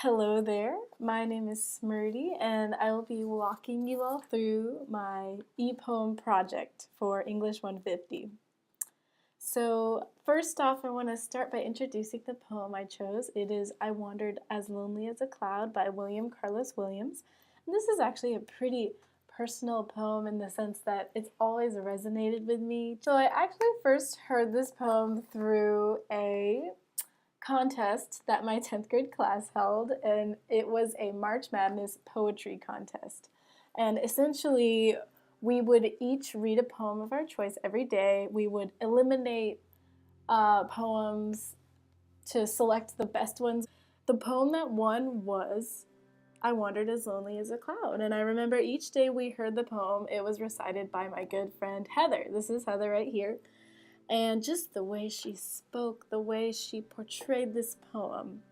Hello there, my name is Smriti and I will be walking you all through my e-poem project for English 150. So first off, I want to start by introducing the poem I chose. It is I Wandered as Lonely as a Cloud by William Carlos Williams. And this is actually a pretty personal poem in the sense that it's always resonated with me. So I actually first heard this poem through a contest that my 10th grade class held, and it was a March Madness poetry contest. And essentially, we would each read a poem of our choice every day. We would eliminate poems to select the best ones. The poem that won was I Wandered as Lonely as a Cloud. And I remember each day we heard the poem, it was recited by my good friend Heather. This is Heather right here. And just the way she spoke, the way she portrayed this poem.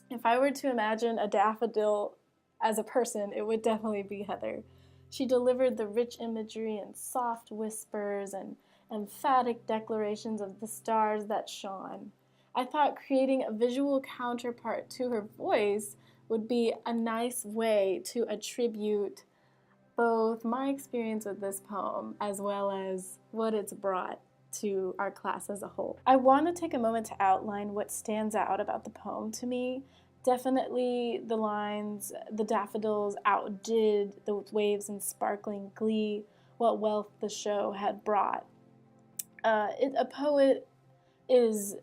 If I were to imagine a daffodil as a person, it would definitely be Heather. She delivered the rich imagery and soft whispers and emphatic declarations of the stars that shone. I thought creating a visual counterpart to her voice would be a nice way to attribute both my experience with this poem as well as what it's brought to our class as a whole. I want to take a moment to outline what stands out about the poem to me. Definitely the lines, the daffodils outdid the waves in sparkling glee, what wealth the show had brought. A poet is,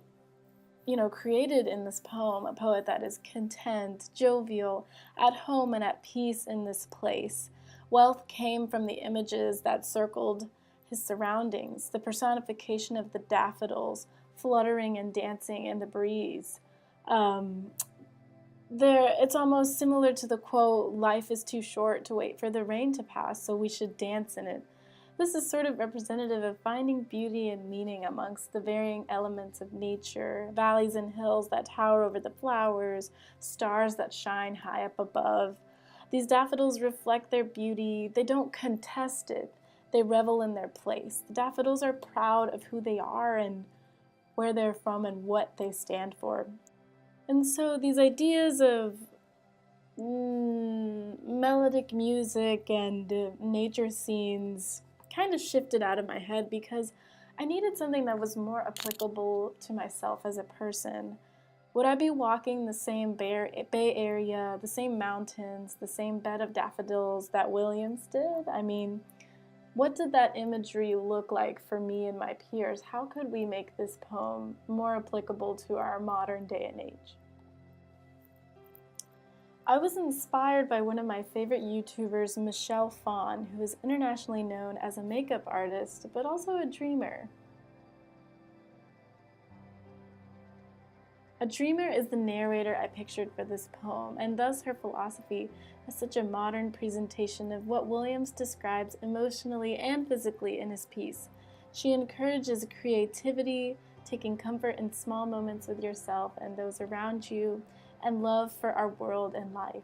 created in this poem, a poet that is content, jovial, at home and at peace in this place. Wealth came from the images that circled his surroundings, the personification of the daffodils fluttering and dancing in the breeze. It's almost similar to the quote, "Life is too short to wait for the rain to pass, so we should dance in it." This is sort of representative of finding beauty and meaning amongst the varying elements of nature, valleys and hills that tower over the flowers, stars that shine high up above. These daffodils reflect their beauty. They don't contest it. They revel in their place. The daffodils are proud of who they are and where they're from and what they stand for. And so these ideas of melodic music and nature scenes kind of shifted out of my head because I needed something that was more applicable to myself as a person. Would I be walking the same Bay Area, the same mountains, the same bed of daffodils that Williams did? I mean, what did that imagery look like for me and my peers? How could we make this poem more applicable to our modern day and age? I was inspired by one of my favorite YouTubers, Michelle Phan, who is internationally known as a makeup artist, but also a dreamer. A dreamer is the narrator I pictured for this poem, and thus her philosophy has such a modern presentation of what Williams describes emotionally and physically in his piece. She encourages creativity, taking comfort in small moments with yourself and those around you, and love for our world and life.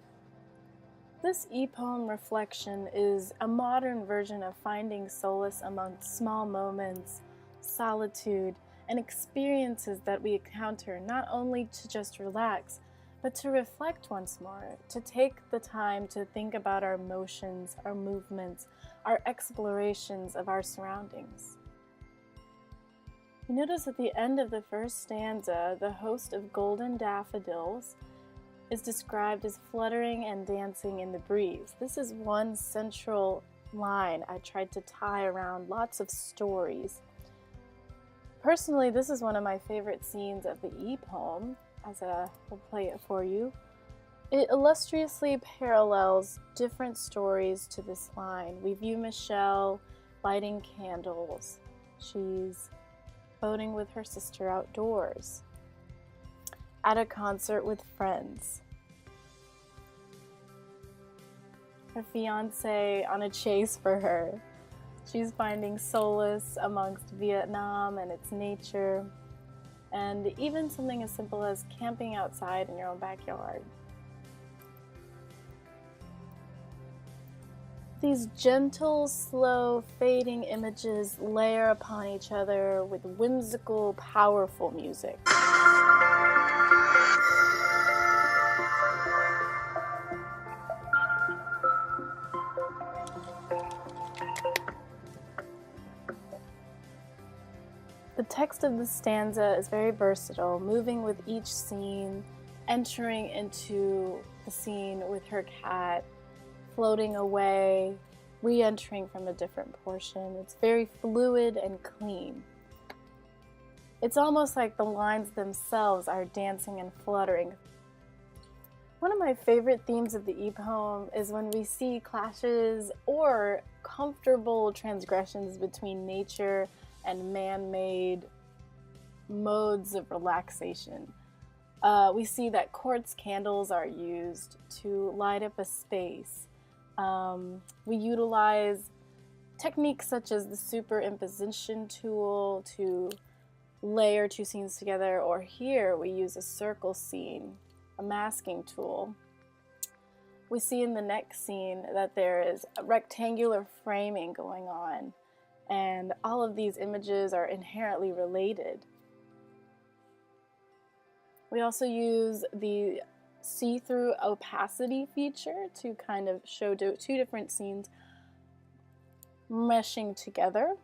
This e-poem reflection is a modern version of finding solace among small moments, solitude, and experiences that we encounter, not only to just relax, but to reflect once more, to take the time to think about our emotions, our movements, our explorations of our surroundings. You notice at the end of the first stanza, the host of golden daffodils is described as fluttering and dancing in the breeze. This is one central line I tried to tie around lots of stories. Personally, this is one of my favorite scenes of the e-poem, we'll play it for you. It illustriously parallels different stories to this line. We view Michelle lighting candles. She's boating with her sister outdoors, at a concert with friends, her fiancé on a chase for her. She's finding solace amongst Vietnam and its nature, and even something as simple as camping outside in your own backyard. These gentle, slow, fading images layer upon each other with whimsical, powerful music. text of the stanza is very versatile, moving with each scene, entering into the scene with her cat, floating away, re-entering from a different portion. It's very fluid and clean. It's almost like the lines themselves are dancing and fluttering. One of my favorite themes of the e-poem is when we see clashes or comfortable transgressions between nature and man-made modes of relaxation. We see that quartz candles are used to light up a space. We utilize techniques such as the superimposition tool to layer two scenes together, or here we use a circle scene, a masking tool. We see in the next scene that there is a rectangular framing going on, and all of these images are inherently related. We also use the see-through opacity feature to kind of show two different scenes meshing together.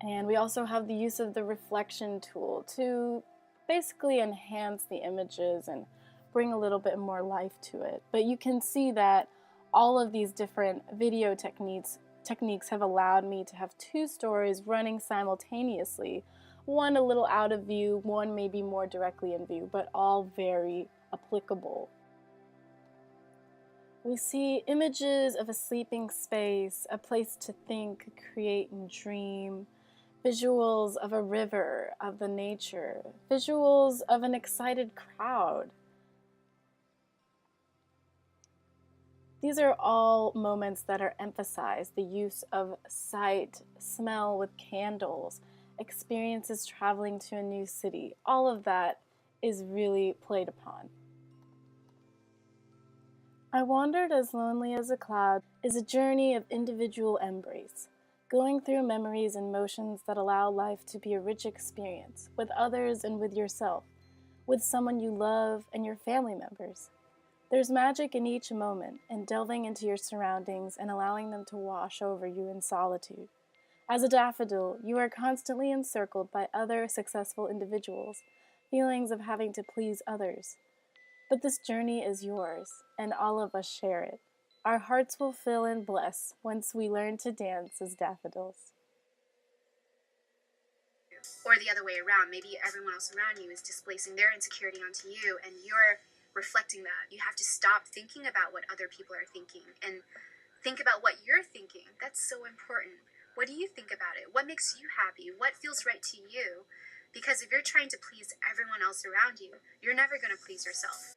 And we also have the use of the reflection tool to basically enhance the images and bring a little bit more life to it. But you can see that all of these different video techniques have allowed me to have two stories running simultaneously. One a little out of view, one maybe more directly in view, but all very applicable. We see images of a sleeping space, a place to think, create, and dream. Visuals of a river, of the nature. Visuals of an excited crowd. These are all moments that are emphasized. The use of sight, smell with candles, experiences traveling to a new city. All of that is really played upon. I Wandered as Lonely as a Cloud is a journey of individual embrace, going through memories and motions that allow life to be a rich experience, with others and with yourself, with someone you love and your family members. There's magic in each moment, in delving into your surroundings and allowing them to wash over you in solitude. As a daffodil, you are constantly encircled by other successful individuals, feelings of having to please others. But this journey is yours, and all of us share it. Our hearts will fill and bless once we learn to dance as daffodils. Or the other way around, maybe everyone else around you is displacing their insecurity onto you, and you're reflecting that. You have to stop thinking about what other people are thinking and think about what you're thinking. That's so important. What do you think about it? What makes you happy? What feels right to you? Because if you're trying to please everyone else around you, you're never going to please yourself.